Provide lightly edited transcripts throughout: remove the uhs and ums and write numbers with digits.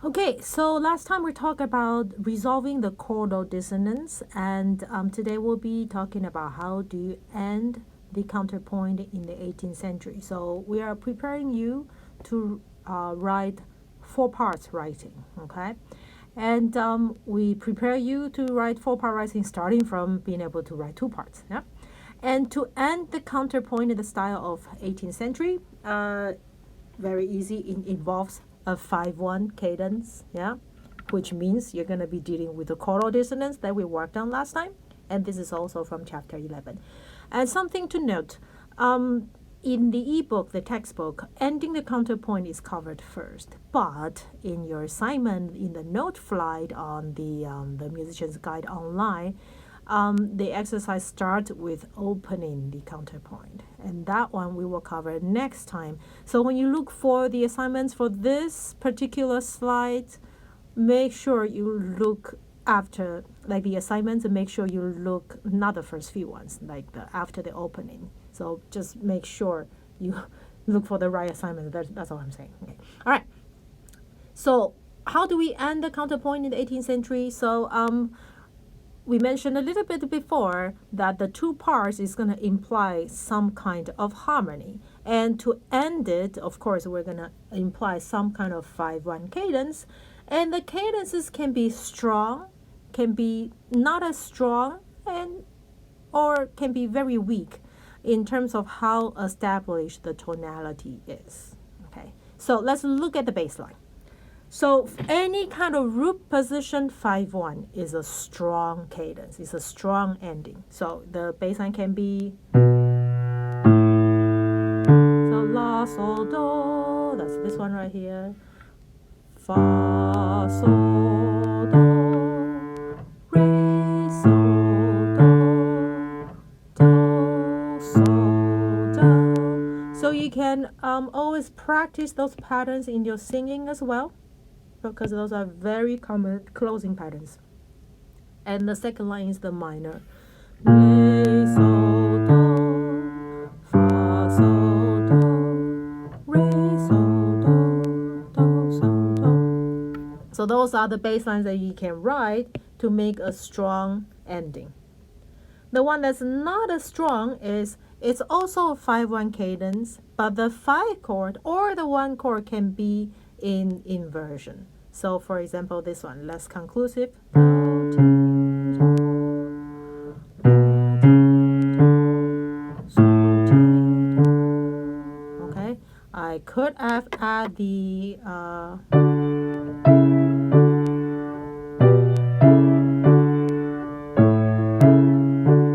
Okay, so last time we talked about resolving the chordal dissonance, and today we'll be talking about how do you end the counterpoint in the 18th century. So we are preparing you to write 4 parts writing, okay? And we prepare you to write 4-part writing starting from being able to write 2 parts, yeah? And to end the counterpoint in the style of 18th century, very easy. It involves a 5/1 cadence, yeah, which means you're going to be dealing with the chordal dissonance that we worked on last time, and this is also from chapter 11. And something to note, in the ebook, the textbook, ending the counterpoint is covered first, but in your assignment in the note flight on the musician's guide online, the exercise starts with opening the counterpoint, and that one we will cover next time. So when you look for the assignments for this particular slide, make sure you look after, like the assignments, and make sure you look not the first few ones, like the after the opening. So just make sure you look for the right assignment. That's all I'm saying. Okay. All right. So how do we end the counterpoint in the 18th century? So we mentioned a little bit before that the 2 parts is going to imply some kind of harmony. And to end it, of course, we're going to imply some kind of 5/1 cadence. And the cadences can be strong, can be not as strong, and or can be very weak in terms of how established the tonality is. Okay, so let's look at the baseline. So any kind of root position 5/1 is a strong cadence. It's a strong ending. So the baseline can be so la sol do. That's this one right here. Fa sol do, re sol do sol do. So you can always practice those patterns in your singing as well, because those are very common closing patterns. And the second line is the minor. Re, sol, do, fa, sol, do, re, sol, do, sol, do. So those are the bass lines that you can write to make a strong ending. The one that's not as strong is, it's also a 5/1 cadence, but the 5 chord or the 1 chord can be in inversion. So for example, this one, less conclusive. Okay, I could have add the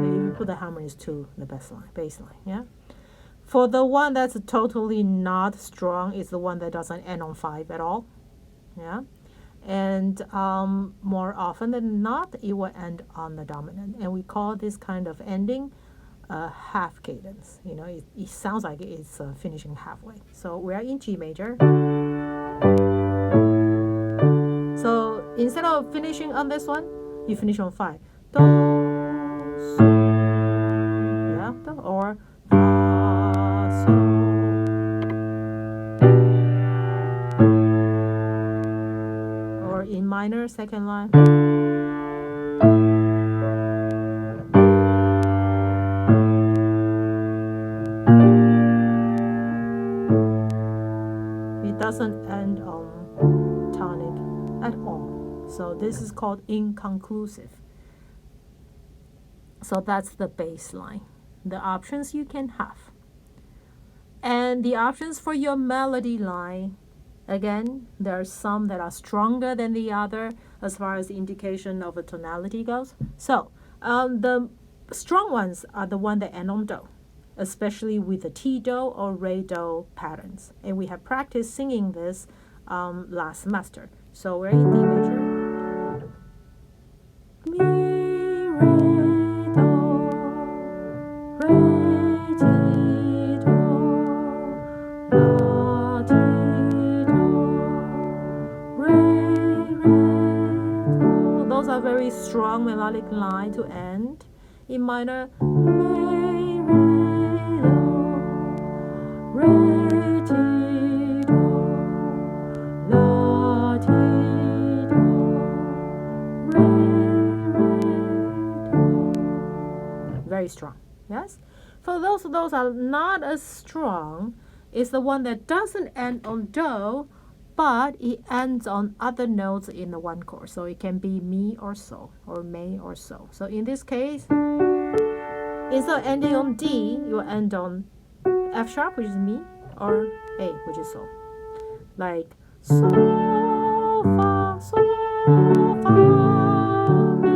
maybe we put the harmonies to the bass line, yeah. For the one that's totally not strong is the one that doesn't end on 5 at all. Yeah, and more often than not, it will end on the dominant, and we call this kind of ending a half cadence. You know, it sounds like it's finishing halfway. So we are in G major. So instead of finishing on this one, you finish on 5. Do, so, yeah, do, or fa, so. In minor, second line. It doesn't end on tonic at all. So this is called inconclusive. So that's the bass line. The options you can have. And the options for your melody line, again, there are some that are stronger than the other as far as the indication of a tonality goes. So the strong ones are the one that end on do, especially with the T do or Re do patterns. And we have practiced singing this last semester. So we're in D major. Mi, re, do, re, ti, do, la, ti, those are very strong melodic line to end. In minor, re, re, do, re, ti, do, la, ti, very strong. Yes. For those are not as strong, is the one that doesn't end on do, but it ends on other notes in the one chord. So it can be mi or so, or may or so. So in this case, instead of ending on D, you will end on F sharp, which is mi, or A, which is so. Like so, fa, mi.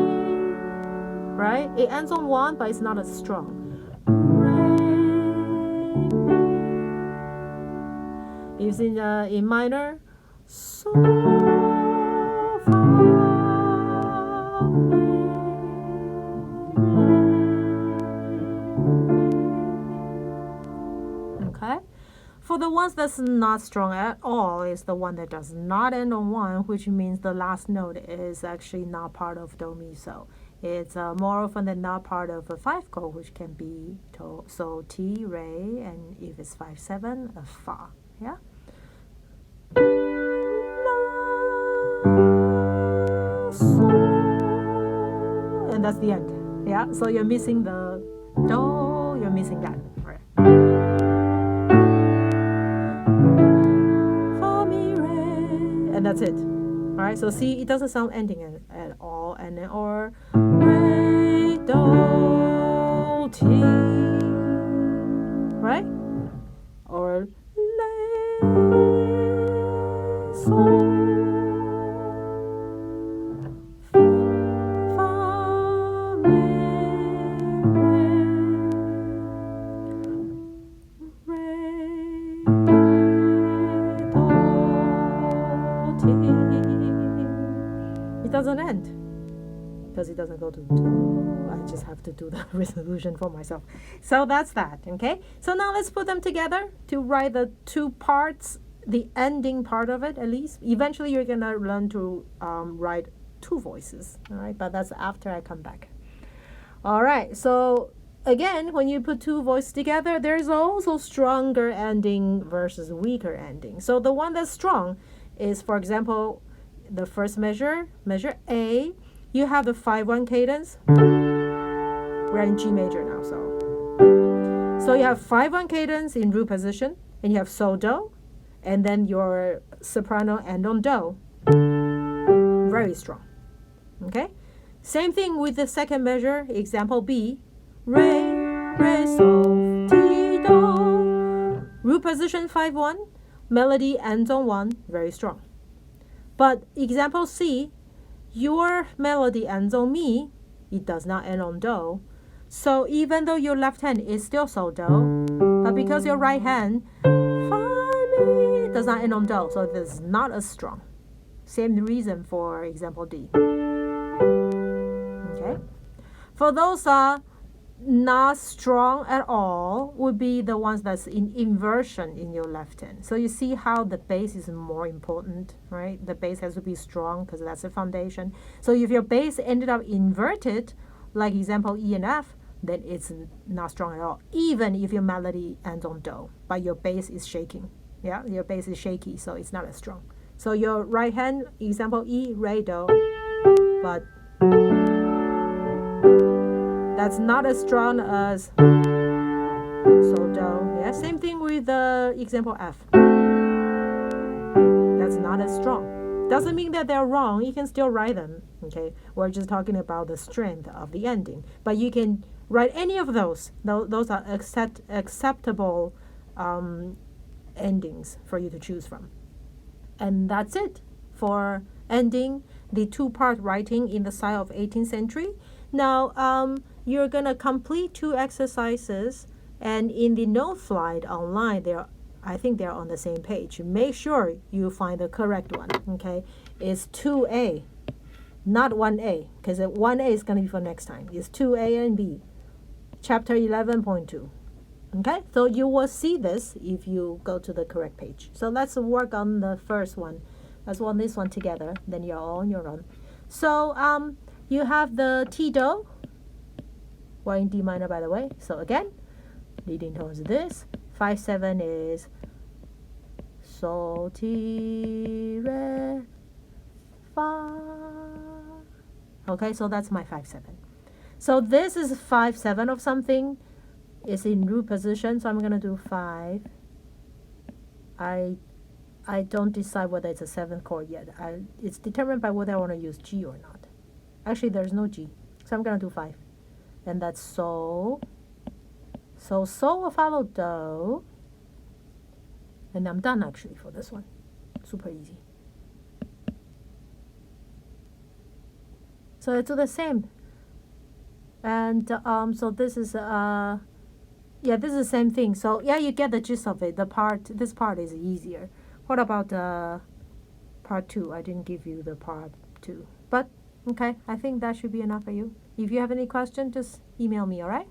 Right? It ends on one, but it's not as strong. It's in minor, so, fa, mi. Okay? For the ones that's not strong at all is the one that does not end on one, which means the last note is actually not part of do, mi, so. It's more often than not part of a 5 chord, which can be to, so, ti, re, and if it's 5/7, a fa. Yeah. La, so, and that's the end. Yeah. So you're missing the do. You're missing that. Right. Fa, mi, re, and that's it. All right. So see, it doesn't sound ending at all, and then or re, do, ti, right? Or le, so, fa, mi, re, do, ti. It doesn't end because it doesn't go to do. I just have to do the resolution for myself. So that's that, okay? So now let's put them together to write the two parts, the ending part of it at least. Eventually you're going to learn to write two voices, all right? But that's after I come back. All right, so again, when you put two voices together, there's also stronger ending versus weaker ending. So the one that's strong is, for example, the first measure, measure A, you have the 5/1 cadence. We're in G major now, so you have 5/1 cadence in root position, and you have so do, and then your soprano end on do. Very strong. Okay? Same thing with the second measure, example B, re, re, sol, ti, do. Root position 5/1, melody ends on 1, very strong. But example C, your melody ends on mi, it does not end on do. So even though your left hand is still so do, but because your right hand, fa, mi, does not end on do, so this is not as strong. Same reason for example D. Okay? For those not strong at all would be the ones that's in inversion in your left hand. So you see how the bass is more important, right? The bass has to be strong because that's the foundation. So if your bass ended up inverted, like example E and F, then it's not strong at all, even if your melody ends on do, but your bass is shaking. Yeah, your bass is shaky, so it's not as strong. So your right hand, example E, re, do, but that's not as strong as so do. Yeah, same thing with the example F. That's not as strong. Doesn't mean that they're wrong. You can still write them. Okay, we're just talking about the strength of the ending. But you can write any of those. Those are acceptable endings for you to choose from. And that's it for ending the two-part writing in the style of 18th century. Now, you're going to complete two exercises, and in the note flight online, I think they're on the same page. Make sure you find the correct one, okay? It's 2A, not 1A, because 1A is going to be for next time. It's 2A and B, chapter 11.2. Okay, so you will see this if you go to the correct page. So let's work on the first one. Let's work on this one together, then you're all on your own. So you have the T do. We're in D minor, by the way. So again, leading tones this. 5/7 is sol, ti, re, fa. Okay, so that's my 5/7. So this is 5/7 of something. It's in root position, so I'm gonna do 5. I don't decide whether it's a 7th chord yet. It's determined by whether I want to use G or not. Actually, there's no G, so I'm gonna do 5. And that's so. So will follow do. And I'm done actually for this one. Super easy. So it's the same. And so this is yeah, this is the same thing. So yeah, you get the gist of it. This part is easier. What about part 2? I didn't give you the part 2. But okay, I think that should be enough for you. If you have any question, just email me, all right?